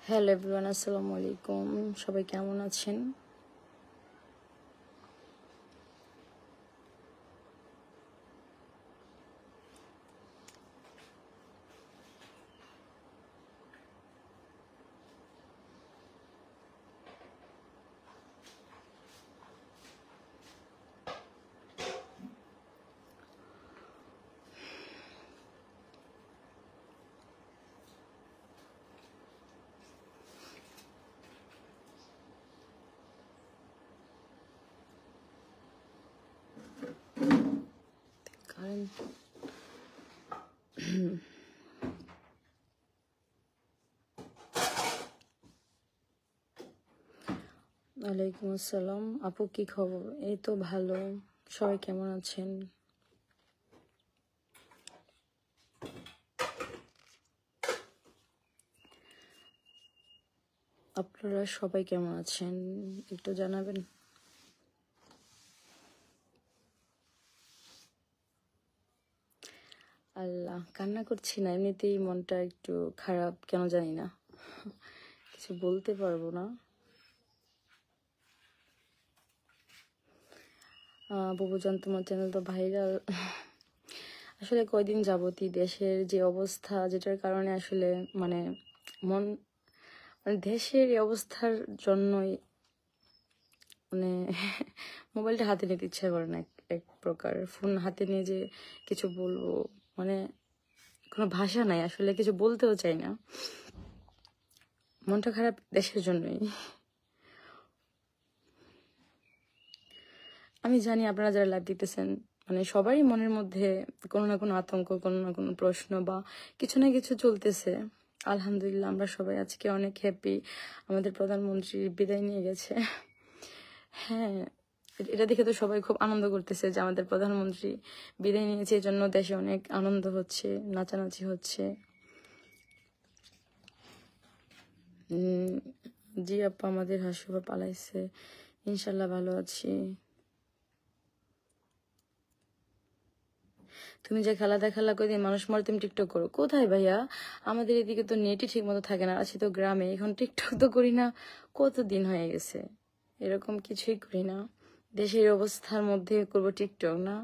Hello everyone, আসসালামু আলাইকুম। সবাই কেমন আছেন? কারেন্ট ওয়ালাইকুম আসসালাম। আপু কি খবর? এই তো ভালো। সবাই কেমন আছেন? আপনারা সবাই কেমন আছেন একটু জানাবেন। আল্লাহ, কান্না করছি না, এমনিতেই মনটা একটু খারাপ, কেন জানি না, কিছু বলতে পারবো না। বাবুজান, তোমার চ্যানেল তো ভাইরাল। আসলে কয়দিন যাবতই দেশের যে অবস্থা, যেটার কারণে আসলে মানে মন মানে দেশের এই অবস্থার জন্যই মানে মোবাইলটা হাতে নিতে ইচ্ছা করে না। এক প্রকার ফোন হাতে নিয়ে যে কিছু বলবো, মানে কোনো ভাষা নাই, আসলে কিছু বলতেও চাই না। মনটা খারাপ দেশের জন্যই। আমি জানি আপনারা যারা লাইভ দিতেছেন, মানে সবারই মনের মধ্যে কোনো না কোনো আতঙ্ক, কোনো না কোনো প্রশ্ন বা কিছু না কিছু চলতেছে। আলহামদুলিল্লাহ, আমরা সবাই আজকে অনেক হ্যাপি। আমাদের প্রধানমন্ত্রী বিদায় নিয়ে গেছে। হ্যাঁ, এটা দেখে তো সবাই খুব আনন্দ করতেছে যে আমাদের প্রধানমন্ত্রী বিদায় নিয়েছে, এই জন্য দেশে অনেক আনন্দ হচ্ছে, নাচানাচি হচ্ছে। জি আপা, আমাদের হাসুবা পালাইছে, ইনশাল্লাহ ভালো আছি। তুমি যে খেলা দেখালা কদিন মানুষ মরে, তুমি টিকটক করো কোথায় ভাইয়া? আমাদের এদিকে তো নেটই ঠিক মতো থাকে না, আছি তো গ্রামে, এখন টিকটক তো করি না, কতদিন হয়ে গেছে। এরকম কিছুই করি না, দেশের অবস্থার মধ্যে করবো টিকটক না।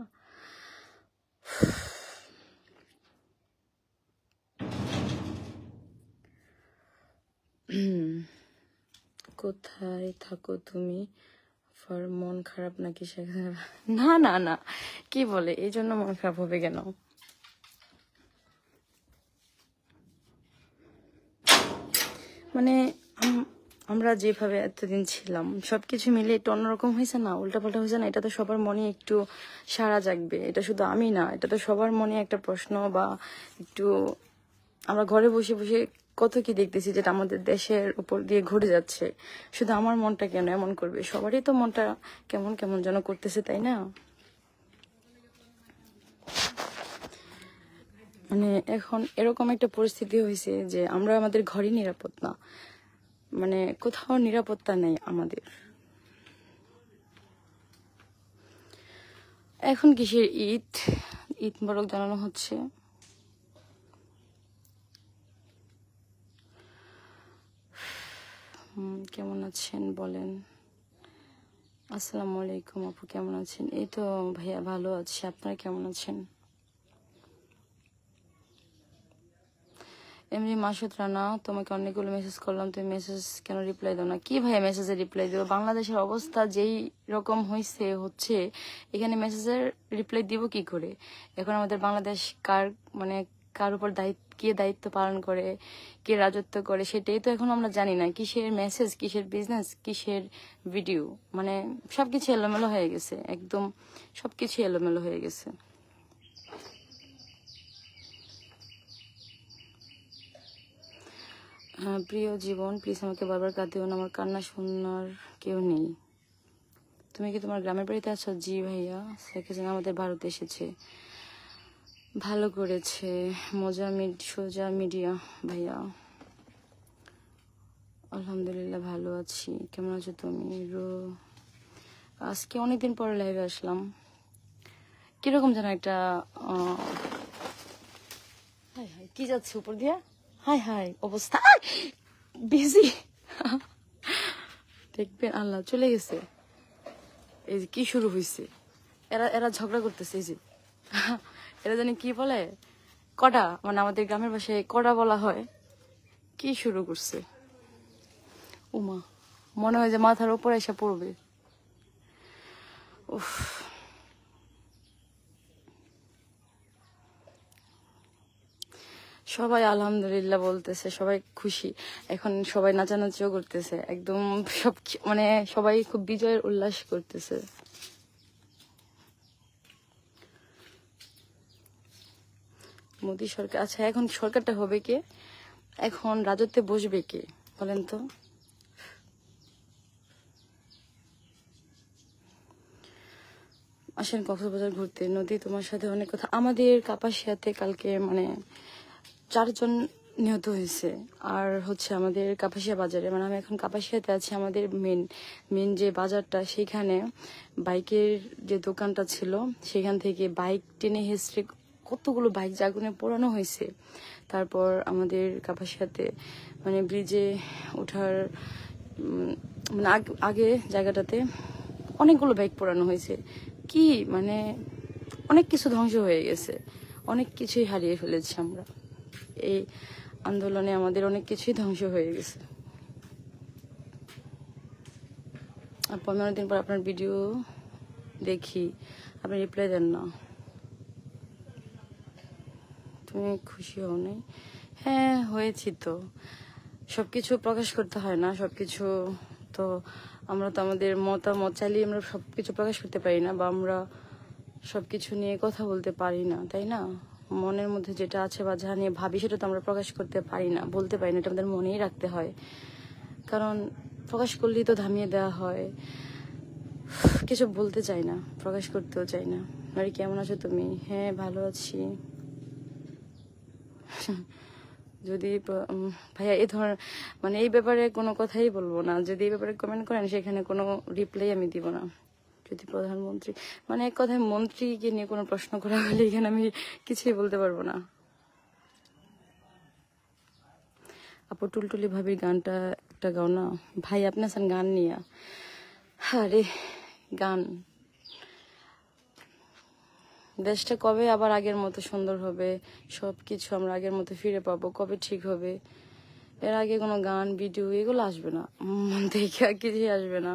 কোথায় থাকো তুমি? ফর মন খারাপ নাকি সেখানে? না না না, কি বলে, এই জন্য মন খারাপ হবে কেন? মানে আমরা যেভাবে এতদিন ছিলাম, সবকিছু মিলে একটু অন্যরকম হয়েছে না, উল্টাপাল্টা হয়েছে না, এটা তো সবার মনে একটু সাড়া জাগবে। এটা শুধু আমি না, এটা তো সবার মনে একটা প্রশ্ন বা একটু, আমরা ঘরে বসে বসে কত কি দেখতেছি যেটা আমাদের দেশের উপর দিয়ে ঘটে যাচ্ছে। শুধু আমার মনটা কেন এমন করবে? সবারই তো মনটা কেমন কেমন যেন করতেছে, তাই না? মানে এখন এরকম একটা পরিস্থিতি হয়েছে যে আমরা আমাদের ঘরে নিরাপদ না, মানে কোথাও নিরাপত্তা নেই আমাদের। এখন কিসের ঈদ? ঈদ মোবারক জানানো হচ্ছে। কেমন আছেন বলেন? আসসালামু আলাইকুম আপু, কেমন আছেন? এই তো ভাইয়া ভালো আছি, আপনারা কেমন আছেন? এমনি মাসুদ রানা, তোমাকে অনেকগুলো মেসেজ করলাম, তুমি মেসেজ কেন রিপ্লাই দাও না? কি ভাইয়া মেসেজে রিপ্লাই দিব? বাংলাদেশের অবস্থা যেই রকম হচ্ছে, এখানে মেসেজের রিপ্লাই দিব কি করে? এখন আমাদের বাংলাদেশ কার মানে কার উপর কে দায়িত্ব পালন করে, কে রাজত্ব করে, সেটাই তো এখন আমরা জানি না। কিসের মেসেজ, কিসের বিজনেস, কিসের ভিডিও, মানে সবকিছু এলোমেলো হয়ে গেছে, একদম সবকিছু এলোমেলো হয়ে গেছে। প্রিয় জীবন, প্লিজ আমাকে বারবার কাঁদিও না, আমার কান্না শোনার কেউ নেই। তুমি কি তোমার গ্রামের বাড়িতে আছো? জি ভাইয়া, শেখ হাসিনা আমাদের ভারতে এসেছে, ভালো করেছে। সোজা মিডিয়া ভাইয়া, আলহামদুলিল্লাহ ভালো আছি। কেমন আছো তুমি? আজকে অনেকদিন পরে লাইভে আসলাম, কিরকম যেন একটা হাই হাই কি যাচ্ছে উপর দিয়া, হাই হাই অবস্থা। বিজি দেখবেন। আল্লাহ চলে গেছে। এই যে কি শুরু হয়েছে, এরা এরা ঝগড়া করতেছে। এই যে এরা জানি কি বলে, কড়া, মানে আমাদের গ্রামের ভাষায় কড়া বলা হয়। কি শুরু করছে, উমা, মনে হয় যে মাথার উপরে এসে পড়বে। উফ, সবাই আলহামদুলিল্লাহ বলতেছে, সবাই খুশি। এখন সবাই নাচানাচিও করতেছে, একদম সব মানে সবাই খুব বিজয়ের উল্লাস করতেছে। মোদী সরকার, আচ্ছা এখন সরকারটা হবে কে, এখন রাজত্বে বসবে কে বলেন তো? আসেন কক্সবাজার ঘুরতে। নদী, তোমার সাথে অনেক কথা। আমাদের কাপাসিয়াতে কালকে মানে 4 জন নিহত হয়েছে। আর হচ্ছে আমাদের কাপাসিয়া বাজারে, মানে আমি এখন কাপাসিয়াতে আছি, আমাদের মেন যে বাজারটা, সেখানে বাইকের যে দোকানটা ছিল, সেখান থেকে বাইক টেনে হেসড়ে কতগুলো বাইক আগুনে পোড়ানো হয়েছে। তারপর আমাদের কাপাসিয়াতে মানে ব্রিজে ওঠার মানে আগে জায়গাটাতে অনেকগুলো বাইক পোড়ানো হয়েছে। কি মানে অনেক কিছু ধ্বংস হয়ে গেছে, অনেক কিছুই হারিয়ে ফেলেছি আমরা। এই আন্দোলনে আমাদের অনেক কিছুই ধ্বংস হয়ে গেছে। আর 15 দিন পর আপনার ভিডিও দেখি, আপনি রিপ্লাই দেন না। তুমি খুশি হও নাই? হ্যাঁ হয়েছি তো। সবকিছু প্রকাশ করতে হয় না, সবকিছু তো আমরা তো আমাদের মতামত চাইলেই আমরা সবকিছু প্রকাশ করতে পারি না, বা আমরা সবকিছু নিয়ে কথা বলতে পারি না, তাই না? মনের মধ্যে যেটা আছে বা যা নিয়ে ভাবি সেটা তো আমরা প্রকাশ করতে পারি না, বলতে পারি না, এটা আমাদের মনেই রাখতে হয়। কারণ প্রকাশ করলেই তো থামিয়ে দেওয়া হয়। কিছু বলতে চাই না, প্রকাশ করতেও চাই না। আরে কেমন আছো তুমি? হ্যাঁ ভালো আছি। যদি ভাইয়া এই ধর মানে এই ব্যাপারে কোনো কথাই বলবো না, যদি এই ব্যাপারে কমেন্ট করেন সেখানে কোনো রিপ্লাই আমি দিব না। যদি প্রধানমন্ত্রী মানে এক কথায় মন্ত্রীকে নিয়ে কোনো প্রশ্ন করা হলে এখানে আমি কিছুই বলতে পারবো না। আপু টুলটুলি ভাবির গানটা একটা গাও না ভাই, আপনি আছেন গান নিয়ে। আরে গান, দেশটা কবে আবার আগের মতো সুন্দর হবে, সবকিছু আমরা আগের মতো ফিরে পাবো, কবে ঠিক হবে? এর আগে কোনো গান ভিডিও এগুলো আসবে না, মন থেকে কিছুই আসবে না।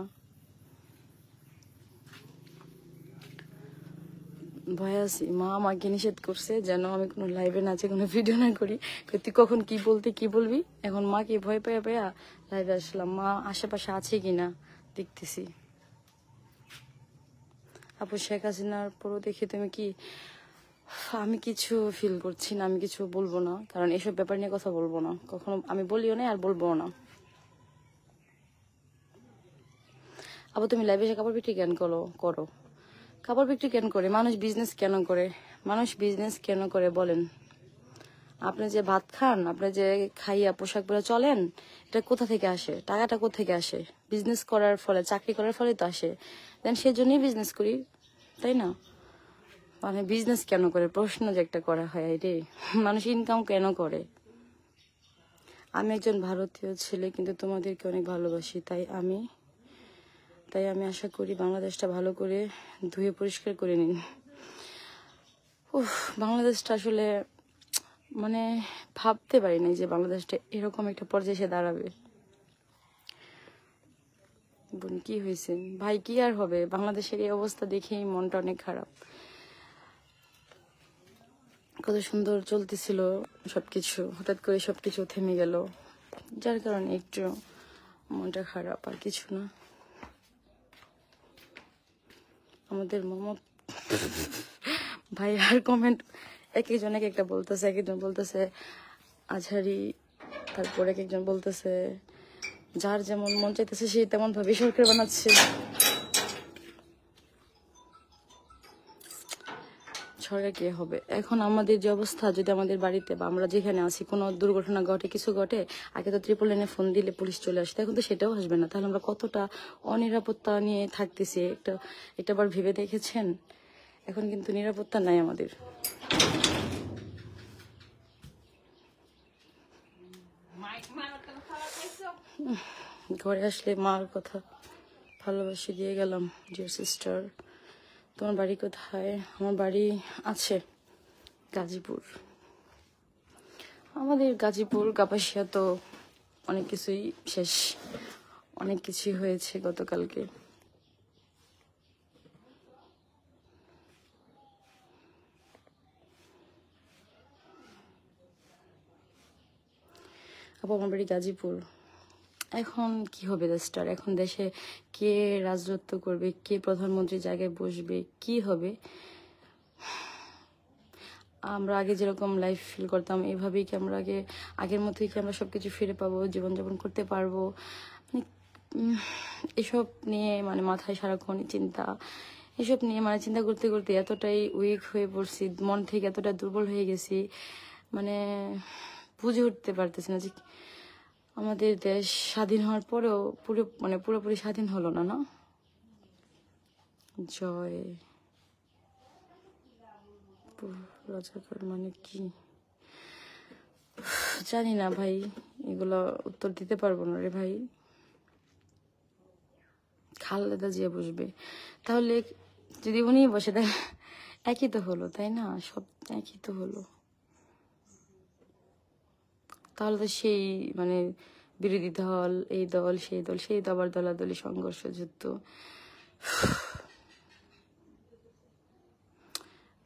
ভয় আছি, মা আমাকে নিষেধ করছে যেন আমি কোনো লাইভে নাচে কোনো ভিডিও না করি। তুই কখন কি বলবি। এখন মাকে ভয় পেয়ে পেয়া লাইভে আসলাম, মা আশেপাশে আছে কিনা দেখতেছি। আপু শেখ হাসিনার পরও দেখি তুমি কি, আমি কিছু ফিল করছি না, আমি কিছু বলবো না, কারণ এসব ব্যাপার নিয়ে কথা বলবো না কখনো, আমি বলিও না আর বলবো না। আপু তুমি লাইভে এসে কাপড় বিক্রি কেন করো? কাপড় বিক্রি কেন করে মানুষ, বিজনেস কেন করে মানুষ, বিজনেস কেন করে বলেন? আপনি যে ভাত খান, আপনি যে খাইয়া পোশাক পরে চলেন, এটা কোথা থেকে আসে? টাকাটা কোথা থেকে আসে? বিজনেস করার ফলে, চাকরি করার ফলে তো আসে। দেন সেজন্যই বিজনেস করি, তাই না? মানে বিজনেস কেন করে প্রশ্ন যে একটা করা হয় রে, মানুষ ইনকাম কেন করে? আমি একজন ভারতীয় ছেলে, কিন্তু তোমাদেরকে অনেক ভালোবাসি, তাই আমি আশা করি বাংলাদেশটা ভালো করে ধুয়ে পরিষ্কার করে নিন। বাংলাদেশটা আসলে মানে ভাবতে পারিনি যে বাংলাদেশটা এরকম একটা পর্যায়ে এসে দাঁড়াবে। বোন কি হয়েছে? ভাই কি আর হবে, বাংলাদেশের এই অবস্থা দেখেই মনটা অনেক খারাপ। কত সুন্দর চলতেছিল সবকিছু, হঠাৎ করে সবকিছু থেমে গেল, যার কারণে একটু মনটা খারাপ, আর কিছু না। আমাদের ভাই আর কমেন্ট এক একজন এক একটা বলতেছে, এক একজন বলতেছে আজহারি, তারপর এক একজন বলতেছে যার যেমন মন চাইতেছে সে তেমন ভাবে সরকার বানাচ্ছে। সরকার কে হবে? এখন আমাদের যে অবস্থা, যদি আমাদের বাড়িতে বা আমরা যেখানে আছি কোনো দুর্ঘটনা ঘটে, কিছু ঘটে, আগে তো 999 ফোন দিলে পুলিশ চলে আসতো, এখন তো সেটাও আসবে না। তাহলে আমরা কতটা অনিরাপত্তা নিয়ে থাকতেছি, একটা বার ভেবে দেখেছেন? এখন কিন্তু নিরাপত্তা নাই আমাদের। ঘরে আসলে মার কথা ভালোবাসি দিয়ে গেলাম। ডিয়ার সিস্টার, তোমার বাড়ি কোথায়? আমার বাড়ি আছে গাজীপুর। আমাদের গাজীপুর কাপাসিয়া তো অনেক কিছুই শেষ, অনেক কিছুই হয়েছে গতকালকে। আপু আমার বাড়ি গাজীপুর। এখন কি হবে দেশটার? এখন দেশে কে রাজত্ব করবে, কে প্রধানমন্ত্রী জায়গায় বসবে, কি হবে? আমরা আগে যেরকম লাইফ ফিল করতাম এভাবেই কি আমরা আগের মতোই কি আমরা সবকিছু ফিরে পাবো, জীবনযাপন করতে পারবো? মানে এসব নিয়ে মানে মাথায় সারাক্ষণ চিন্তা, এসব নিয়ে মানে চিন্তা করতে করতে এতটাই উইক হয়ে পড়ছি, মন থেকে এতটা দুর্বল হয়ে গেছি, মানে বুঝে উঠতে পারতেছি না যে আমাদের দেশ স্বাধীন হওয়ার পরেও পুরোপুরি স্বাধীন হলো না। না জয় রাজাকার মানে কি জানি না ভাই, এগুলো উত্তর দিতে পারবো না রে ভাই। খালেদা জিয়া বসবে, তাহলে যদি উনি বসে তাই একই তো হলো, তাই না? সব একই তো হলো। তাহলে তো সেই মানে বিরোধী দল, এই দল সেই দল, সেই তো আবার দলাদলি সংঘর্ষ যুদ্ধ।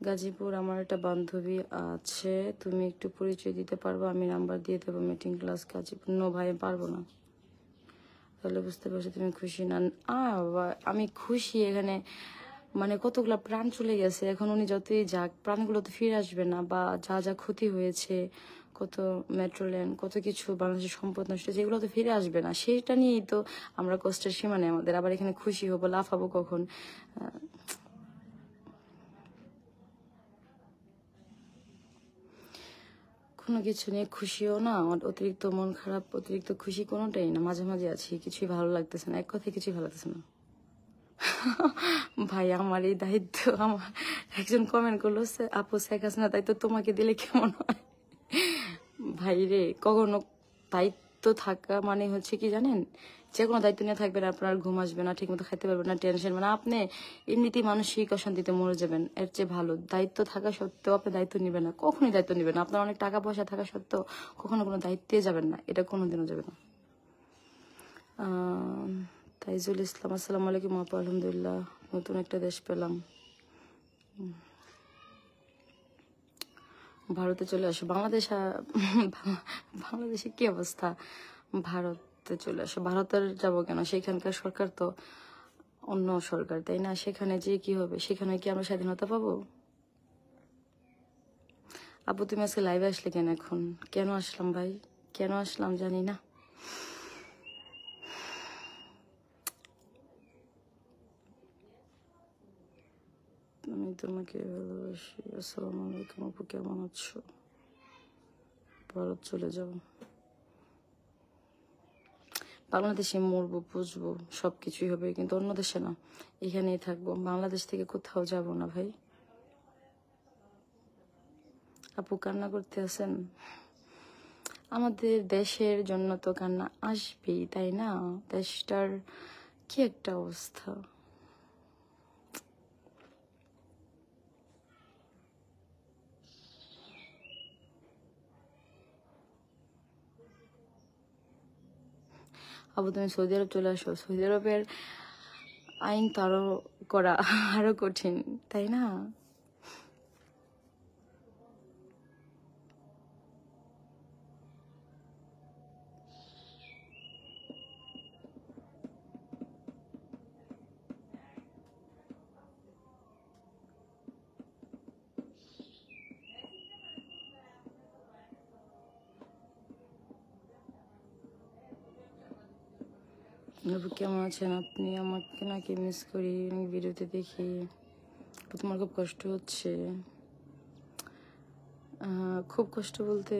গাজীপুর আমার একটা বান্ধবী আছে, তুমি একটু পরিচয় দিতে পারবো? আমি নাম্বার দিয়ে দেবো। Meeting class Gazipur. নো ভাই পারবো না। তাহলে বুঝতে পারছি তুমি খুশি না। আমি খুশি, এখানে মানে কতগুলা প্রাণ চলে গেছে, এখন উনি যতই যাক প্রাণগুলো তো ফিরে আসবে না, বা যা যা ক্ষতি হয়েছে, কত মেট্রো ল্যান্ড, কত কিছু বাংলাদেশের সম্পদ নষ্ট হয়েছে, এগুলো তো ফিরে আসবে না। সেটা নিয়েই তো আমরা কষ্টের সীমা নেই আমাদের। আবার এখানে খুশি হবো, লাফাবো কখন? কোনো কিছু নিয়ে খুশিও না, আমার অতিরিক্ত মন খারাপ, অতিরিক্ত খুশি কোনোটাই না, মাঝামাঝি আছি। কিছুই ভালো লাগতেছে না, এক কথায় কিছুই ভালো লাগতেছে না। ভাই আমার এই দায়িত্ব, আমার একজন কমেন্ট করলো আপু শেখ হাসিনা দায়িত্ব তোমাকে দিলে কেমন হয়? ভাই রে, কখনো দায়িত্ব থাকা মানে হচ্ছে কি জানেন, যে কোনো দায়িত্ব নিয়ে থাকবেন, আপনার ঘুম আসবে না, ঠিক মতো খাইতে পারবেন না, টেনশন, মানে আপনি এমনিতেই মানসিক অশান্তিতে মরে যাবেন। এর চেয়ে ভালো দায়িত্ব থাকা সত্ত্বেও আপনি দায়িত্ব নেবেন না, কখনোই দায়িত্ব নেবেন না। আপনার অনেক টাকা পয়সা থাকা সত্ত্বেও কখনো কোনো দায়িত্বে যাবেন না, এটা কোনোদিনও যাবে না। তাইজুল ইসলাম, আসসালামু আলাইকুম আপু। আলহামদুলিল্লাহ, নতুন একটা দেশ পেলাম। ভারতে চলে আসো। বাংলাদেশে কি অবস্থা? ভারতে চলে আসো। ভারতের যাবো কেন? সেখানকার সরকার তো অন্য সরকার, তাই না? সেখানে যে কি হবে? সেখানে কি আমরা স্বাধীনতা পাবো? আপু তুমি আজকে লাইভে আসলে কেন? এখন কেন আসলাম ভাই, কেন আসলাম জানি না। আমি তোমাকে ভালোবাসি। আসসালামু আলাইকুম আপু, কেমন আছো? ভারত চলে যাও। বাংলাদেশে মরবো, বুঝবো, সবকিছুই হবে, কিন্তু অন্য দেশে না, এখানেই থাকবো। বাংলাদেশ থেকে কোথাও যাব না ভাই। আপু কান্না করতে আছেন? আমাদের দেশের জন্য তো কান্না আসবেই, তাই না? দেশটার কি একটা অবস্থা। আপু তুমি সৌদি আরব চলে আসো। সৌদি আরবের আইন তো আরো করা, আরো কঠিন, তাই না? আপু কেমন আছেন আপনি? আমাকে নাকি মিস করি, ভিডিওতে দেখি। তোমার খুব কষ্ট হচ্ছে? খুব কষ্ট বলতে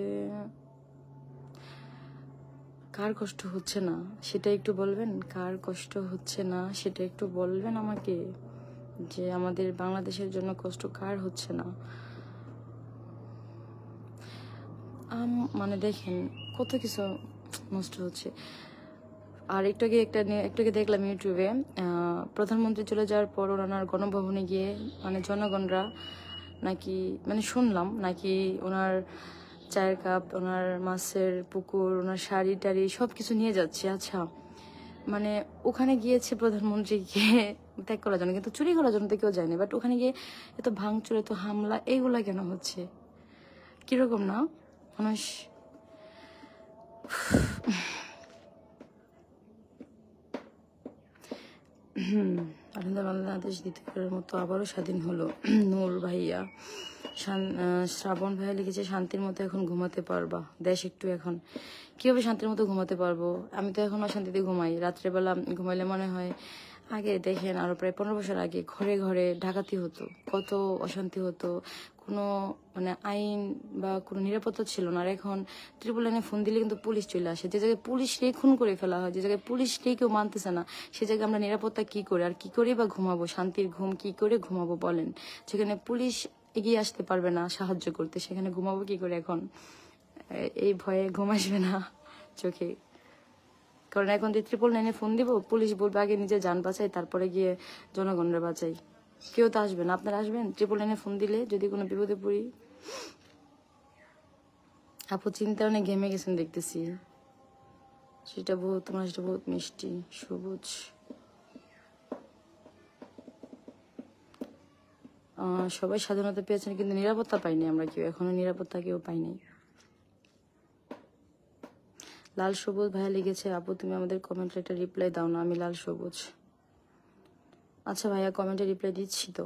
কার কষ্ট হচ্ছে না সেটা একটু বলবেন? কার কষ্ট হচ্ছে না সেটা একটু বলবেন আমাকে, যে আমাদের বাংলাদেশের জন্য কষ্ট কার হচ্ছে না? মানে দেখেন কত কিছু, নষ্ট হচ্ছে। আর একটু আগে দেখলাম ইউটিউবে প্রধানমন্ত্রী চলে যাওয়ার পর ওনার গণভবনে গিয়ে মানে জনগণরা নাকি মানে শুনলাম নাকি ওনার চায়ের কাপ, ওনার মাছের পুকুর, ওনার শাড়ি টাড়ি সবকিছু নিয়ে যাচ্ছে। আচ্ছা, মানে ওখানে গিয়েছে প্রধানমন্ত্রীকে ত্যাগ করার জন্য, কিন্তু চুরি করার জন্য তো কেউ যায়নি। বাট ওখানে গিয়ে এত ভাঙচুর, এত হামলা, এইগুলা কেন হচ্ছে? কিরকম না মানুষ? বাংলাদেশ দ্বিতীয়বারের মতো আবারও স্বাধীন হলো। নূর ভাইয়া, শ্রাবণ ভাইয়া লিখেছে শান্তির মতো এখন ঘুমাতে পারবা দেশ একটু। এখন কিভাবে শান্তির মতো ঘুমাতে পারবো? আমি তো এখন অশান্তিতে ঘুমাই। রাত্রেবেলা ঘুমাইলে মনে হয়, আগে দেখেন আরো প্রায় 15 বছর আগে ঘরে ঘরে ডাকাতি হতো, কত অশান্তি হতো, কোনো মানে আইন বা কোনো নিরাপত্তা ছিল না। আর এখন ট্রিপল লাইনে ফোন দিলে কিন্তু পুলিশ চলে আসে। যে জায়গায় পুলিশকেই খুন করে ফেলা হয়, যে জায়গায় পুলিশকেই কেউ মানতেছে না, সে জায়গায় আমরা নিরাপত্তা কি করে আর কি করে বা ঘুমাবো? শান্তির ঘুম কি করে ঘুমাবো বলেন? যেখানে পুলিশ এগিয়ে আসতে পারবে না সাহায্য করতে, সেখানে ঘুমাবো কি করে? এখন এই ভয়ে ঘুম আসবে না চোখে। কারণ এখন যে ট্রিপল লাইনে ফোন দিব, পুলিশ বলবে আগে নিজে যান বাঁচাই, তারপরে গিয়ে জনগণের বাঁচাই। কেউ তো আসবে না। আপনারা আসবেন ট্রিপল লাইনে ফোন দিলে যদি কোনো বিপদে পড়ি? আপু চিন্তা অনেক ঘেমে গেছেন দেখতেছি। সেটা বহুত, তোমার সেটা বহুত মিষ্টি সবুজ। সবাই স্বাধীনতা পেয়েছেন কিন্তু নিরাপত্তা পাইনি আমরা কেউ, এখনো নিরাপত্তা কেউ পাইনি। লাল সবুজ ভাইয়া লিখেছে আপু তুমি আমাদের কমেন্টে একটা রিপ্লাই দাও না। আমি লাল সবুজ। আচ্ছা ভাইয়া কমেন্টে রিপ্লাই দিচ্ছি তো।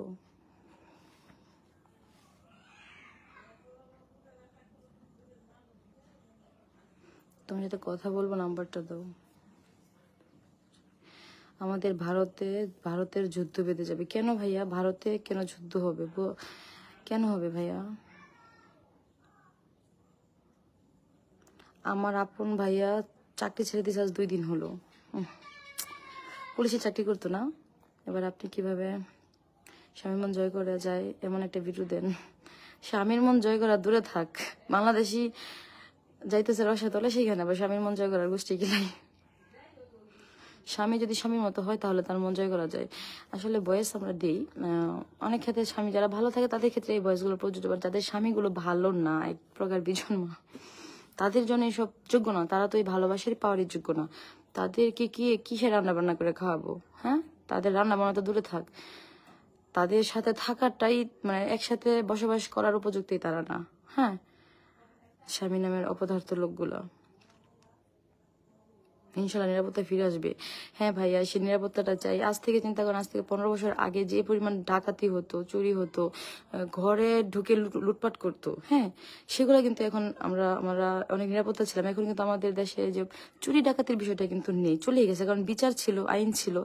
তোমার সাথে কথা বলবো, নাম্বারটা দাও। আমাদের ভারতের যুদ্ধ বেঁধে যাবে। কেন ভাইয়া? ভারতে কেন যুদ্ধ হবে? কেন হবে ভাইয়া? আমার আপন ভাইয়া চাকরি ছেড়ে দিয়েছে আজ 2 দিন হলো। পুলিশে চাকরি করতো না। এবার আপনি কিভাবে স্বামীর মন জয় করা যায় এমন একটা ভিডিও দেন। স্বামীর মন জয় করা দূরে থাক, বাংলাদেশি যাইতেছে রসাতলে, সেখানে আবার স্বামীর মন জয় করার গোষ্ঠী গিলাই। স্বামী যদি স্বামীর মতো হয় তাহলে তার মন জয় করা যায়। আসলে বয়স আমরা দিই, অনেক ক্ষেত্রে স্বামী যারা ভালো থাকে তাদের ক্ষেত্রে এই বয়সগুলো প্রযোজ্য। যাদের স্বামীগুলো ভালো না, এক প্রকার বিজন্মা, তাদের জন্য এসব যোগ্য না। তারা তো এই ভালোবাসার পাওয়ারই যোগ্য না। তাদেরকে কিসে রান্না বান্না করে খাওয়াবো? হ্যাঁ, তাদের রান্না বান্না তো দূরে থাক, তাদের সাথে থাকাটাই মানে একসাথে বসবাস করার উপযুক্তই তারা না। হ্যাঁ, স্বামী নামের অপদার্থ লোকগুলো। ইনশাল্লাহ নিরাপত্তা ফিরে আসবে। হ্যাঁ ভাইয়া, সে নিরাপত্তাটা চাই। আজ থেকে চিন্তা করেন, আজ থেকে 15 বছর আগে যে পরিমাণ ডাকাতি হতো, চুরি হতো, ঘরে ঢুকে লুটপাট করতো, হ্যাঁ, সেগুলো কিন্তু এখন আমরা অনেক নিরাপত্তা ছিলাম। এখন কিন্তু আমাদের দেশে যে চুরি ডাকাতির বিষয়টা কিন্তু নেই, চলে গেছে। কারণ বিচার ছিল, আইন ছিল।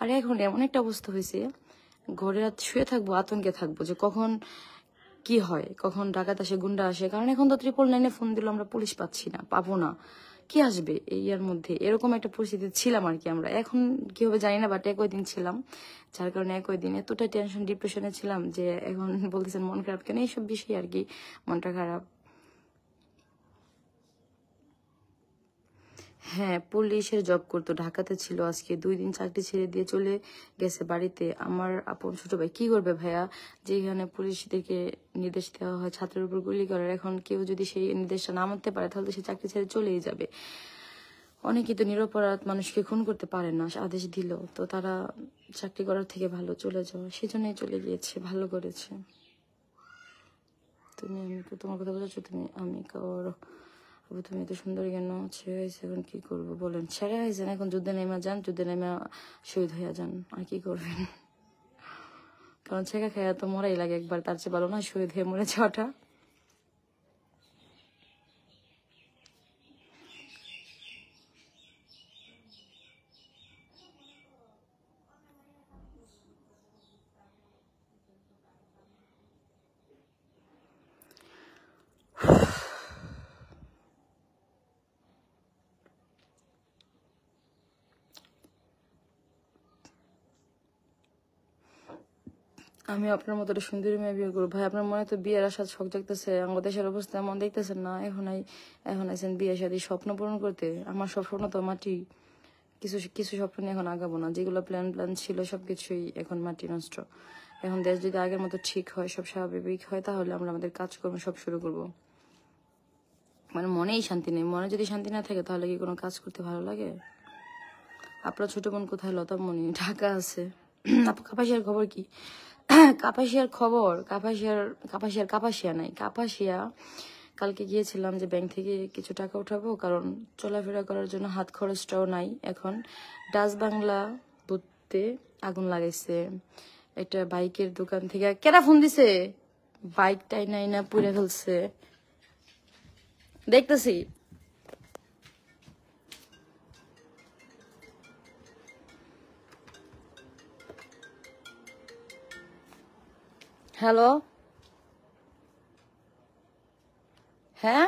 আর এখন এমন একটা অবস্থা হয়েছে, ঘরে রাত শুয়ে থাকবো, আতঙ্কে থাকবো যে কখন কি হয়, কখন ডাকাত আসে, গুন্ডা আসে। কারণ এখন তো ট্রিপল লাইনে ফোন দিল আমরা পুলিশ পাচ্ছি না, পাবো না। কি আসবে এই এর মধ্যে? এরকম একটা পরিস্থিতি ছিলাম আর কি আমরা। এখন কি হবে জানি না, বাট একই দিন ছিলাম, যার কারণে একই দিন এতটা টেনশন ডিপ্রেশনে ছিলাম যে এখন বলতেছেন মন খারাপ কেন, এইসব বিষয় আর কি, মনটা খারাপ। হ্যাঁ, পুলিশের জব করতো, ঢাকাতে ছিল। আজকে 2 দিন চাকরি ছেড়ে দিয়ে চলে গেছে বাড়িতে। আমার আপন ছোট ভাই কি করবে ভাইয়া? যেখানে পুলিশদেরকে নির্দেশ দেওয়া হয় ছাত্রের উপর গুলি করার, এখন কেউ যদি সেই নির্দেশটা না মানতে পারে তাহলে তো সে চাকরি ছেড়ে চলেই যাবে। অনেকেই তো নিরপরাধ মানুষকে খুন করতে পারে না, আদেশ দিল তো তারা চাকরি করার থেকে ভালো চলে যাওয়া, সেজন্যই চলে গিয়েছে। ভালো করেছে। তোমার কথা বলেছো তুমি, আমি করো। তুমি এত সুন্দর কেন? ছেড়ে হয়েছে, এখন কি করবো বলেন? ছেড়ে হয়েছে না, এখন যুদ্ধে নেমে যান, যুদ্ধে নেমে শহীদ হইয়া যান, আর কি করবেন? কারণ ছেঁকা খেয়া তো মরাই লাগে একবার, তার চেয়ে ভালো না শহীদ হয়ে মরে যাওয়াটা। আমি আপনার মতো একটা সুন্দরী মেয়ে বিয়ে করবো। ভাই আপনার মনে তো বিয়ের আশা শখ জাগতেছে, আমাদের দেশের অবস্থা এমন দেখতেছেন না, এখন আছেন বিয়ে শাদী স্বপ্ন পূরণ করতে। আমার সব স্বপ্ন তো মাটি, কিছু কিছু স্বপ্ন নিয়ে এখন আগাবো না, যেগুলো প্ল্যান ছিল সবকিছুই এখন মাটি নষ্ট। এখন দেশ যদি আগের মতো ঠিক হয়, সব স্বাভাবিক হয়, তাহলে আমরা আমাদের কাজকর্ম সব শুরু করব। মানে মনেই শান্তি নেই, মনে যদি শান্তি না থাকে তাহলে কি কোনো কাজ করতে ভালো লাগে? আপনার ছোট বোন কোথায়? লতামণি ঢাকা আছে। আপু কাপাসিয়ার খবর কি? কাপাসিয়ার খবর, কাপাসিয়া নাই, কাপাসিয়া কালকে গিয়েছিলাম যে ব্যাংক থেকে কিছু টাকা উঠাবো, কারণ চলাফেরা করার জন্য হাত খরচটাও নাই এখন। ডাচ বাংলা বুথতে আগুন লাগাইছে একটা বাইকের দোকান থেকে। কেরা ফোন দিছে? বাইকটাই নাই না পুড়ে ফেলছে, দেখতেছি। হ্যালো, হ্যাঁ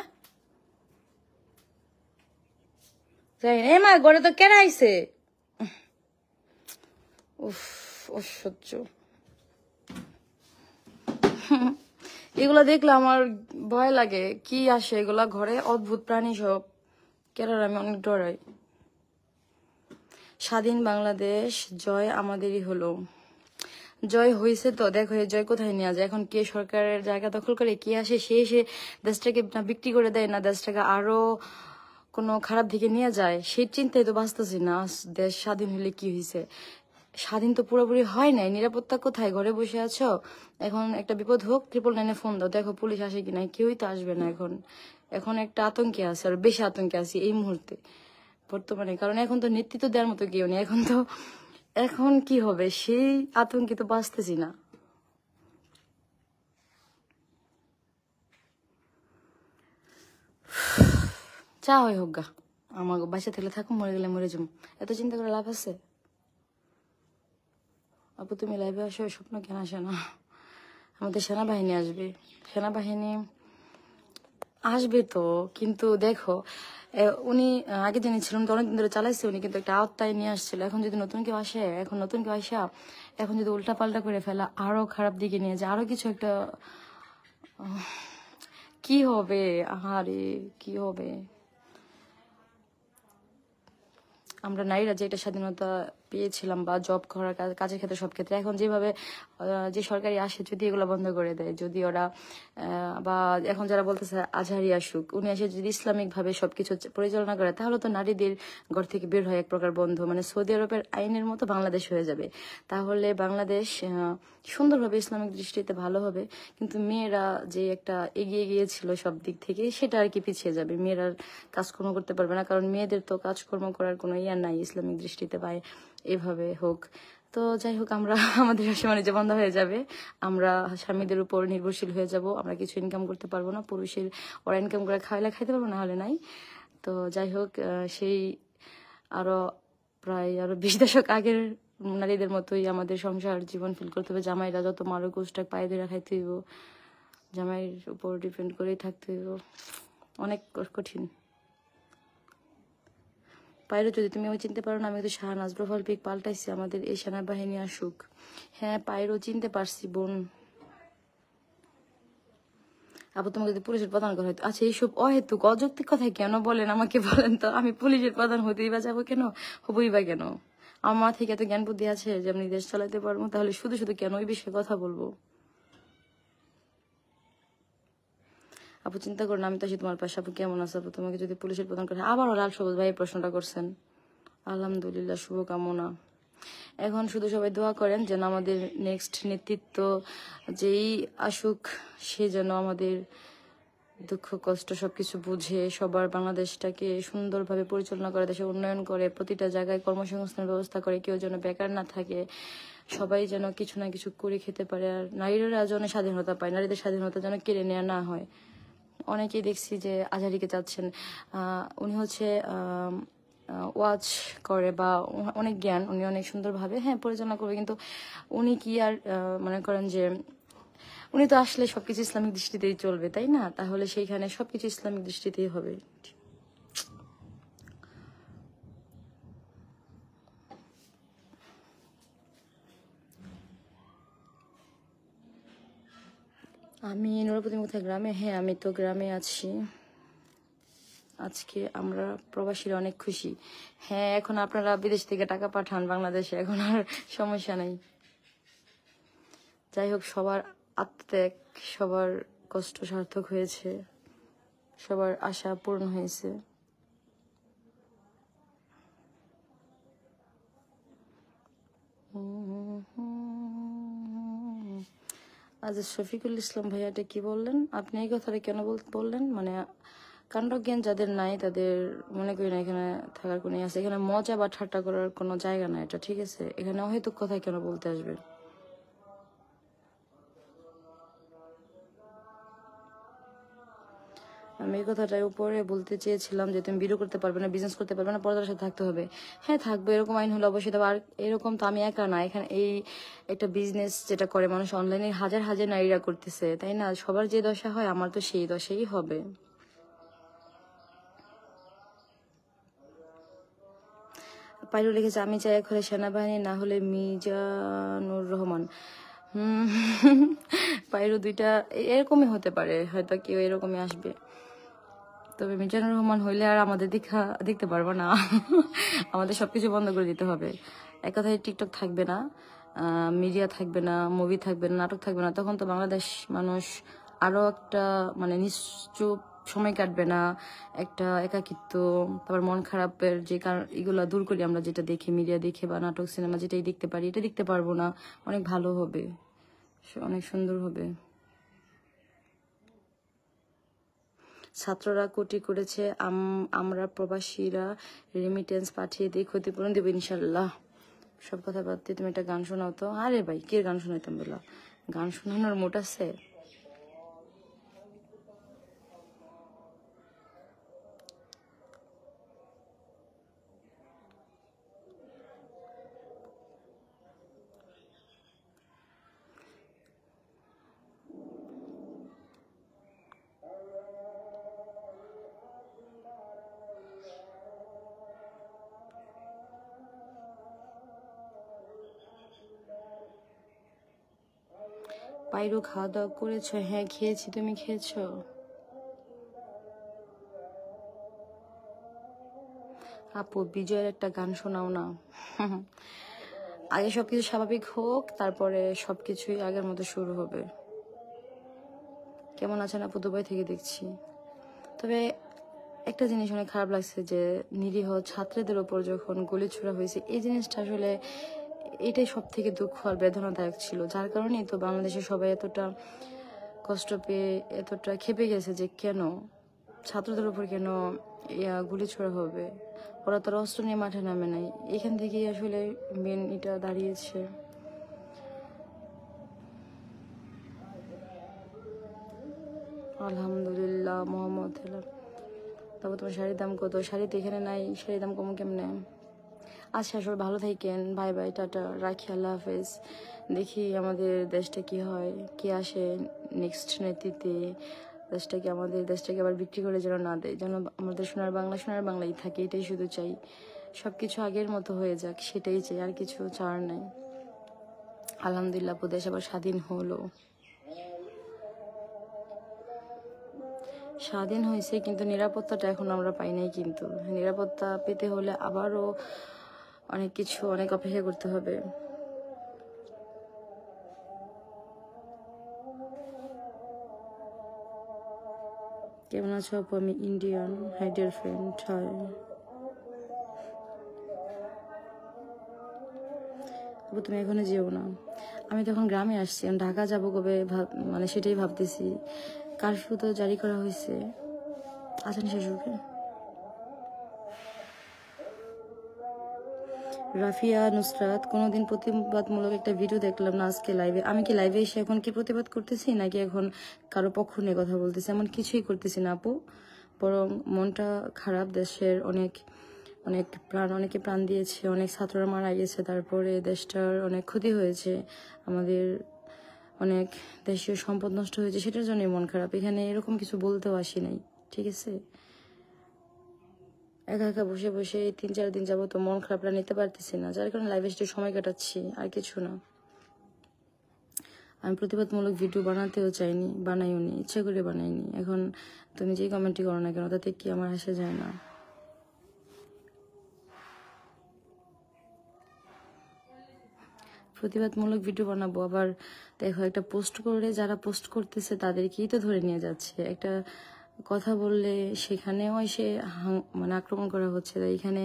জানি না। মা ঘরে তো কেনা আইছে? উফ, অসহ্য। এগুলা দেখলে আমার ভয় লাগে, কি আসে এগুলা ঘরে, অদ্ভুত প্রাণী সব। কেনার আমি অনেক ডরাই। স্বাধীন বাংলাদেশ জয় আমাদেরই হলো। জয় হয়েছে তো, দেখো এই জয় কোথায় নিয়ে যায়। এখন কে সরকারের জায়গা দখল করে, কে আসে, সে এসে দেশটাকে না বিক্রি করে দেয়, না দেশটাকে আরো কোনো খারাপ দিকে নিয়ে যায়, সেই চিন্তায় তো বাঁচতেছি না। দেশ স্বাধীন হলে কি হয়েছে? স্বাধীন তো পুরোপুরি হয় নাই। নিরাপত্তা কোথায়? ঘরে বসে আছো। এখন একটা বিপদ হোক, 999 ফোন দাও, দেখো পুলিশ আসে কিনা। কেউই তো আসবে না এখন। এখন একটা আতঙ্কে আছে, আর বেশি আতঙ্কে আছি এই মুহূর্তে বর্তমানে, কারণ এখন তো নেতৃত্ব দেওয়ার মতো কেউ নেই। এখন কি হবে সেই আতঙ্কে তো বাঁচতেছি না। যা হয় হোক গা, আমার বাসা থাকলে থাকুন, মরে গেলে মরে যাবো, এত চিন্তা করে লাভ আছে? আপু তুমি লাইভে আসো, স্বপ্ন কেন আসে না? আমাদের সেনাবাহিনী আসবে, সেনাবাহিনী আসবে তো, কিন্তু দেখো উনি আগে যিনি ছিলেন তো অনেকদিন ধরে চালাইছে উনি, কিন্তু একটা আওতায় নিয়ে আসছিল। এখন যদি নতুন কেউ আসে, এখন নতুন কেউ আসা এখন যদি উল্টা পাল্টা করে ফেলা, আরো খারাপ দিকে নিয়ে যায়, আরো কিছু একটা কি হবে? আহারে কি হবে? আমরা নারীরা যে একটা স্বাধীনতা পেয়েছিলাম, বা জব করার কাজের ক্ষেত্রে, সব ক্ষেত্রে, এখন যেভাবে যে সরকারি আসে, যদি এগুলো বন্ধ করে দেয়, যদি ওরা বা এখন যারা বলতেছে আজহারি আসুক, উনি এসে যদি ইসলামিক ভাবে সবকিছু পরিচালনা করে, তাহলে তো নারীদের ঘর থেকে বের হয় এক প্রকার বন্ধ, মানে সৌদি আরবের আইনের মতো বাংলাদেশ হয়ে যাবে। তাহলে বাংলাদেশ সুন্দরভাবে ইসলামিক দৃষ্টিতে ভালো হবে। কিন্তু মেয়েরা যে একটা এগিয়ে গিয়েছিল সব দিক থেকে, সেটা আর কি পিছিয়ে যাবে। মেয়েরা কাজকর্ম করতে পারবে না, কারণ মেয়েদের তো কাজকর্ম করার কোনো ইয়া নাই ইসলামিক দৃষ্টিতে, বা এভাবে হোক। তো যাই হোক, আমরা আমাদের বাণিজ্য বন্ধ হয়ে যাবে, আমরা স্বামীদের উপর নির্ভরশীল হয়ে যাব, আমরা কিছু ইনকাম করতে পারবো না। পুরুষের ওরা ইনকাম করে খাইলে খাইতে পারবো, না হলে নাই। তো যাই হোক, সেই আরো প্রায় 20 দশক আগের নারীদের মতোই আমাদের সংসার জীবন ফিল করতে হবে। জামাইরা যত মারো গোষ্ঠটা পায়ে ধরে খাইতে হইব, জামাইয়ের উপর ডিপেন্ড করেই থাকতে হইব, অনেক কঠিন। পাইরো যদি তুমি আমি চিনতে পারো না, আমি কিন্তু শাহনাজ প্রোফাইল পিক পাল্টাইছি, আমাদের এই সেনাবাহিনী আসুক। হ্যাঁ পাইরো চিনতে পারছি বোন। আবার তোমাকে যদি পুলিশের প্রধান করা হয়তো, আচ্ছা এইসব অহেতুক অযৌক্তিক কথা কেন বলেন আমাকে বলেন তো? আমি পুলিশের প্রধান হতেই বা যাবো কেন, হবই বা কেন? আমার থেকে এত জ্ঞান বুদ্ধি আছে যে আমি দেশ চালাতে পারবো, তাহলে শুধু শুধু কেন ওই বিষয়ে কথা বলবো? আপু চিন্তা করুন, আমি তো আছি তোমার পাশে। আপু কেমন আছে? আপু তোমাকে যদি পুলিশের প্রধান করে, আবারও লাল সবুজ ভাই প্রশ্নটা করছেন। আলহামদুলিল্লাহ, শুভকামনা। এখন শুধু সবাই দোয়া করেন যেন আমাদের নেক্সট নেতৃত্ব যেই আসুক, সে যেন আমাদের দুঃখ কষ্ট সবকিছু বুঝে সবার বাংলাদেশটাকে সুন্দরভাবে পরিচালনা করে, দেশে উন্নয়ন করে, প্রতিটা জায়গায় কর্মসংস্থানের ব্যবস্থা করে, কেউ যেন বেকার না থাকে, সবাই যেন কিছু না কিছু করে খেতে পারে, আর নারীরা যেন স্বাধীনতা পায়, নারীদের স্বাধীনতা যেন কেড়ে নেওয়া না হয়। অনেকেই দেখছি যে আজহারিকে চাচ্ছেন, উনি হচ্ছে ওয়াচ করে, বা অনেক জ্ঞান, উনি অনেক সুন্দরভাবে হ্যাঁ পরিচালনা করবে, কিন্তু উনি কি আর মনে করেন যে উনি তো আসলে সবকিছু ইসলামিক দৃষ্টিতেই চলবে, তাই না? তাহলে সেইখানে সবকিছু ইসলামিক দৃষ্টিতেই হবে। আমি নুরাপতি কোথায় গ্রামে? হ্যাঁ, আমি তো গ্রামে আছি। আজকে আমরা প্রবাসীরা অনেক খুশি। হ্যাঁ, এখন আপনারা বিদেশ থেকে টাকা পাঠান বাংলাদেশে, এখন আর সমস্যা নাই। যাই হোক, সবার আত্মত্যাগ, সবার কষ্ট সার্থক হয়েছে, সবার আশা পূর্ণ হয়েছে। আজ শফিকুল ইসলাম ভাইয়াটা কি বললেন? আপনি এই কথাটা কেন বললেন? মানে কাণ্ডজ্ঞান যাদের নাই তাদের মনে করি না এখানে থাকার কোনো আছে। এখানে মজা বা ঠাট্টা করার কোনো জায়গা নাই, এটা ঠিক আছে? এখানে অহেতুক কথা কেন বলতে আসবে? আমি এই কথাটাই উপরে বলতে চেয়েছিলাম যে তুমি ভিডিও করতে পারবে না, বিজনেস করতে পারবে না, পর্দার সাথে থাকতে হবে। হ্যাঁ, থাকবে, এরকম আইন হলে অবশ্যই। তবে আর এরকম তো আমি একা না, এখানে এই একটা বিজনেস যেটা করে মানুষ অনলাইনে হাজার হাজার নারীরা করতেছে, তাই না? সবার যে দশা হয় আমার তো সেই দশাই হবে। পাইরু লিখেছে আমি চাই এক হলে সেনাবাহিনী, না হলে মিজানুর রহমান। পাইরু দুইটা এরকমই হতে পারে, হয়তো কেউ এরকমই আসবে। তবে মিজানুর রহমান হইলে আর আমাদের দেখতে পারবো না। আমাদের সবকিছু বন্ধ করে দিতে হবে। এক কথায় টিকটক থাকবে না, মিডিয়া থাকবে না, মুভি থাকবে না, নাটক থাকবে না। তখন তো বাংলাদেশ মানুষ আরো একটা মানে নিশ্চুপ সময় কাটবে না, একটা একাকিত্ব, তারপর মন খারাপের যে কারণ এগুলো দূর করি আমরা, যেটা দেখি মিডিয়া দেখে বা নাটক সিনেমা যেটাই দেখতে পারি, এটা দেখতে পারবো না। অনেক ভালো হবে, অনেক সুন্দর হবে। ছাত্ররা কোটি করেছে, আমরা প্রবাসীরা রেমিটেন্স পাঠিয়ে দিই, ক্ষতিপূরণ দেবো ইনশাল্লাহ। সব কথা বাদ দিয়ে তুমি একটা গান শোনাও তো। আরে ভাই, কে গান শোনাইতাম বললা? গান শোনানোর মোট আছে? পাইরু খাওয়া দাওয়া করেছো? হ্যাঁ খেয়েছি, তুমি খেয়েছো? আপু বিজয়ের একটা গান শোনাও না। আগে সবকিছু স্বাভাবিক হোক, তারপরে সবকিছুই আগের মতো শুরু হবে। কেমন আছেন আপু? দুবাই থেকে দেখছি। তবে একটা জিনিস অনেক খারাপ লাগছে যে নিরীহ ছাত্রীদের ওপর যখন গুলি ছোড়া হয়েছে, এই জিনিসটা আসলে এটাই সব থেকে দুঃখ আর বেদনাদায়ক ছিল। যার কারণেই তো বাংলাদেশে সবাই এতটা কষ্ট পেয়ে এতটা খেপে গেছে যে কেন ছাত্রদের উপর কেন গুলি ছোড়া হবে। ওরা তারা অস্ত্র নিয়ে মাঠে নামে নাই, এখান থেকেই আসলে মেন এটা দাঁড়িয়েছে। আলহামদুলিল্লাহ মোহাম্মদ। তারপর তোমার শাড়ির দাম কত? শাড়ি তো এখানে নাই, শাড়ির দাম কম কেমনে? আচ্ছা, সবাই ভালো থাকেন, বাই বাই, টাটা, রাখি, আল্লাহ হাফেজ। দেখি আমাদের দেশটা কি হয়, কি আসে নেক্সট নেতৃত্বে। আমাদের দেশটাকে আবার বিক্রি করে যেন না দেয়, যেন আমাদের সোনার বাংলাই থাকে, এটাই শুধু চাই। সবকিছু আগের মতো হয়ে যাক, সেটাই চাই, আর কিছু চাওয়ার নাই। আলহামদুলিল্লাহ দেশ আবার স্বাধীন হলো। স্বাধীন হয়েছে, কিন্তু নিরাপত্তাটা এখন আমরা পাই নাই। কিন্তু নিরাপত্তা পেতে হলে আবারও অনেক কিছু, অনেক অপেক্ষা করতে হবে। কেমন আছো আপু? আমি Indian. Hi dear friend. Hi আপু, তুমি এখনো যেও না। আমি তখন গ্রামে আসছি, ঢাকা যাবো কবে মানে সেটাই ভাবতেছি। কারফিউ তো জারি করা হয়েছে। আছেন শেষ রূপে রাফিয়া নুসরাত, কোনোদিন প্রতিবাদমূলক একটা ভিডিও দেখলাম না আজকে লাইভে। আমি কি লাইভে এসে এখন কি প্রতিবাদ করতেছি, নাকি এখন কারো পক্ষ নিয়ে কথা বলতেছি? এমন কিছুই করতেছি না আপু, বরং মনটা খারাপ। দেশের অনেকে প্রাণ দিয়েছে, অনেক ছাত্ররা মারা গেছে, তারপরে দেশটার অনেক ক্ষতি হয়েছে, আমাদের অনেক দেশীয় সম্পদ নষ্ট হয়েছে, সেটার জন্যই মন খারাপ। এখানে এরকম কিছু বলতেও আসি নাই, ঠিক আছে? একা একা বসে বসে 3-4 দিন যাবো তো মন খারাপটা নিতে পারতেছি না, যার কারণে লাইভে এসে সময় কাটাচ্ছি, আর কিছু না। আমি প্রতিবাদমূলক ভিডিও বানাতেও চাইনি, বানাইও নি, ইচ্ছা করে বানাইনি। এখন তুমি যেই কমেন্টই করো না কেন তাতে কি আমার আসে যায় না। প্রতিবাদমূলক ভিডিও বানাবো, আবার দেখো একটা পোস্ট করে যারা পোস্ট করতেছে তাদেরকেই তো ধরে নিয়ে যাচ্ছে। একটা কথা বললে সেখানেও এসে মানে আক্রমণ করা হচ্ছে। তাই এখানে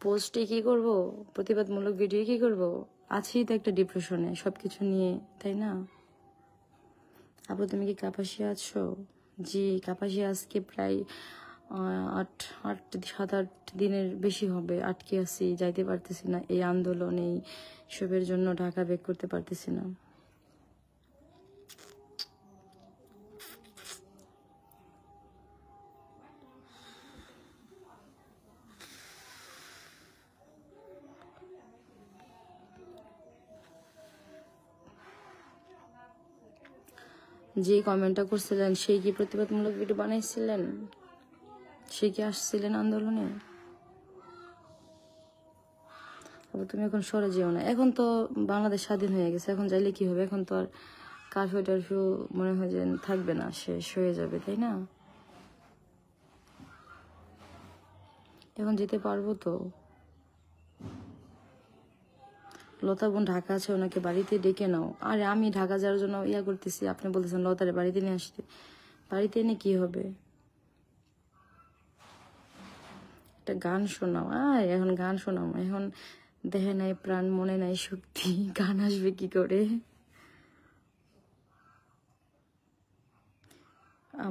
পোস্টে কি করব, প্রতিবাদমূলক ভিডিও কি করব? আছি তো একটা ডিপ্রেশনে সবকিছু নিয়ে, তাই না? আপু তুমি কি কাপাসিয়া আছো? জি কাপাসিয়া, আজকে প্রায় 7-8 দিনের বেশি হবে আটকে আছি, যাইতে পারতেছি না। এই আন্দোলন এই সবের জন্য ঢাকা ব্যাক করতে পারতেছি না। যে কমেন্টটা করছিলেন সেই কি প্রতিবাদমূলক ভিডিও বানাইছিলেন? সে কি আসছিলেন আন্দোলনে? তুমি এখন সরে যেও না। এখন তো বাংলাদেশ স্বাধীন হয়ে গেছে, এখন যাইলে কি হবে? এখন তো আর কারফিউ টারফিউ মনে হয় যে থাকবে না, শেষ হয়ে যাবে, তাই না? এখন যেতে পারবো তো। লতা বোন ঢাকা আছে, ওনাকে বাড়িতে ডেকে নাও। আরে আমি ঢাকা যাওয়ার জন্য ইয়া করতেছি, আপনি বলতেছেন লতারে বাড়িতে নিয়ে আসতে। বাড়িতে এনে কি হবে? একটা গান শোনাও। এখন গান শোনাও, এখন দেহে নাই প্রাণ, মনে নাই শক্তি, গান আসবে কি করে?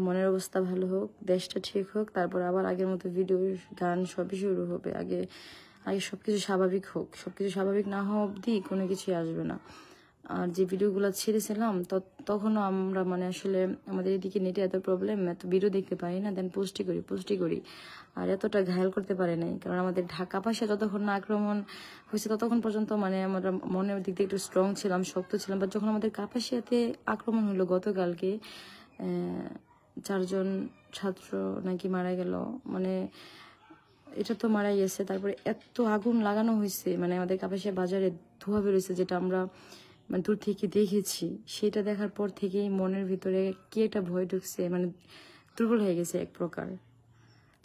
মনের অবস্থা ভালো হোক, দেশটা ঠিক হোক, তারপর আবার আগের মতো ভিডিও গান সবই শুরু হবে। আগে আগে সবকিছু স্বাভাবিক হোক। সবকিছু স্বাভাবিক না হওয়া অবধি কোনো কিছুই আসবে না। আর যে ভিডিওগুলো ছেড়েছিলাম তখনও আমরা মানে আসলে আমাদের এদিকে নেটে এত প্রবলেম, এত ভিডিও দেখতে পারি না, দেন পোস্টই করি। আর এতটা ঘায়াল করতে পারে নাই, কারণ আমাদের ঢাকা পাশে যতক্ষণ না আক্রমণ হয়েছে ততক্ষণ পর্যন্ত মানে আমরা মনের দিক দিয়ে একটু স্ট্রং ছিলাম, শক্ত ছিলাম। বাট যখন আমাদের কাপাসিয়াতে আক্রমণ হলো গতকালকে, 4 জন ছাত্র নাকি মারা গেল, মানে এটা তো মারাই গেছে। তারপরে এত আগুন লাগানো হয়েছে, মানে আমাদের কাপাসিয়া বাজারে ধোঁয়া বেরোয়েছে, যেটা আমরা মানে দূর থেকে দেখেছি। সেটা দেখার পর থেকেই মনের ভিতরে কি একটা ভয় ঢুকছে, মানে দুর্বল হয়ে গেছে এক প্রকার,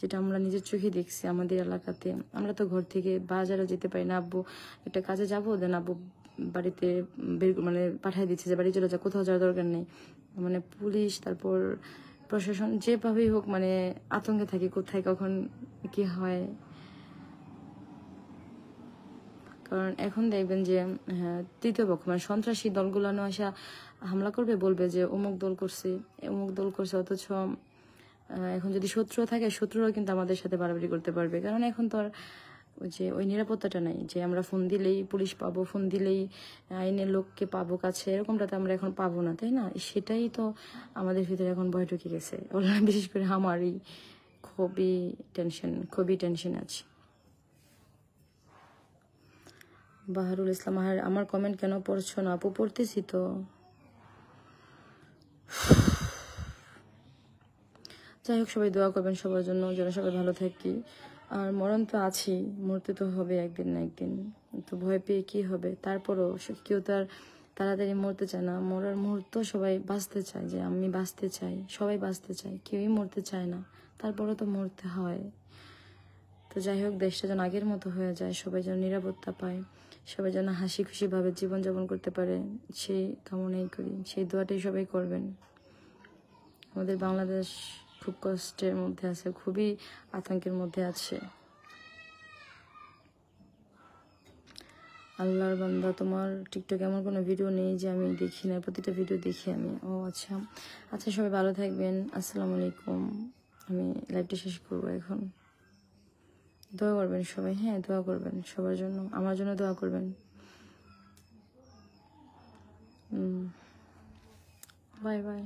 যেটা আমরা নিজের চোখে দেখছি আমাদের এলাকাতে। আমরা তো ঘর থেকে বাজারে যেতে পারি না। আব্বু একটা কাজে যাবো, দেন আব্বু বাড়িতে মানে পাঠিয়ে দিচ্ছে যে বাড়ি চলে যা, কোথাও যাওয়ার দরকার নেই। মানে পুলিশ তারপর প্রশাসন যেভাবেই হোক মানে আতঙ্কে থাকে, কোথায় কখন কি হয়। কারণ এখন দেখবেন যে তৃতীয় পক্ষ মানে সন্ত্রাসী দলগুলো আসা হামলা করবে, বলবে যে অমুক দল করছে, অথচ এখন যদি শত্রু থাকে, শত্রুরাও কিন্তু আমাদের সাথে বাড়াবাড়ি করতে পারবে। কারণ এখন তো আর ওই নিরাপত্তাটা নাই যে আমরা ফোন দিলেই পুলিশ পাবো, ফোন দিলেই আইনের লোককে পাবো কাছে, এরকমটাতে আমরা এখন পাবো না, তাই না? সেটাই তো আমাদের ভিতরে এখন ভয় ঢুকে গেছে। বিশেষ করে আমারই খুবই টেনশন আছে। বাহারুল ইসলাম, আমার কমেন্ট কেন পড়ছো না? আপু পড়তেছি তো। যাই হোক, সবাই দোয়া করবেন সবার জন্য, যেন সবাই ভালো থাকি। আর মরণ তো আছি, মরতে তো হবে একদিন না একদিন। তো ভয় পেয়ে কি হবে? তারপরও কেউ তো আর তাড়াতাড়ি মরতে চায় না। মরার মুহূর্ত সবাই বাঁচতে চায়, যে আমি বাঁচতে চাই, সবাই বাঁচতে চায়, কেউই মরতে চায় না। তারপরও তো মরতে হয়। তো যাই হোক, দেশটা যেন আগের মতো হয়ে যায়, সবাই যেন নিরাপত্তা পায়, সবাই যেন হাসি খুশিভাবে জীবনযাপন করতে পারে, সেই কামনাই করি, সেই দোয়াটাই সবাই করবেন। আমাদের বাংলাদেশ খুব কষ্টের মধ্যে আছে, খুবই আতঙ্কের মধ্যে আছে। আল্লাহর বান্দা, তোমার টিকটকে এমন কোনো ভিডিও নেই যে আমি দেখি না, প্রতিটা ভিডিও দেখি আমি। ও আচ্ছা আচ্ছা, সবাই ভালো থাকবেন। আসসালামু আলাইকুম। আমি লাইভটা শেষ করবো এখন। দোয়া করবেন সবাই, হ্যাঁ দোয়া করবেন সবার জন্য, আমার জন্য দোয়া করবেন। Bye bye.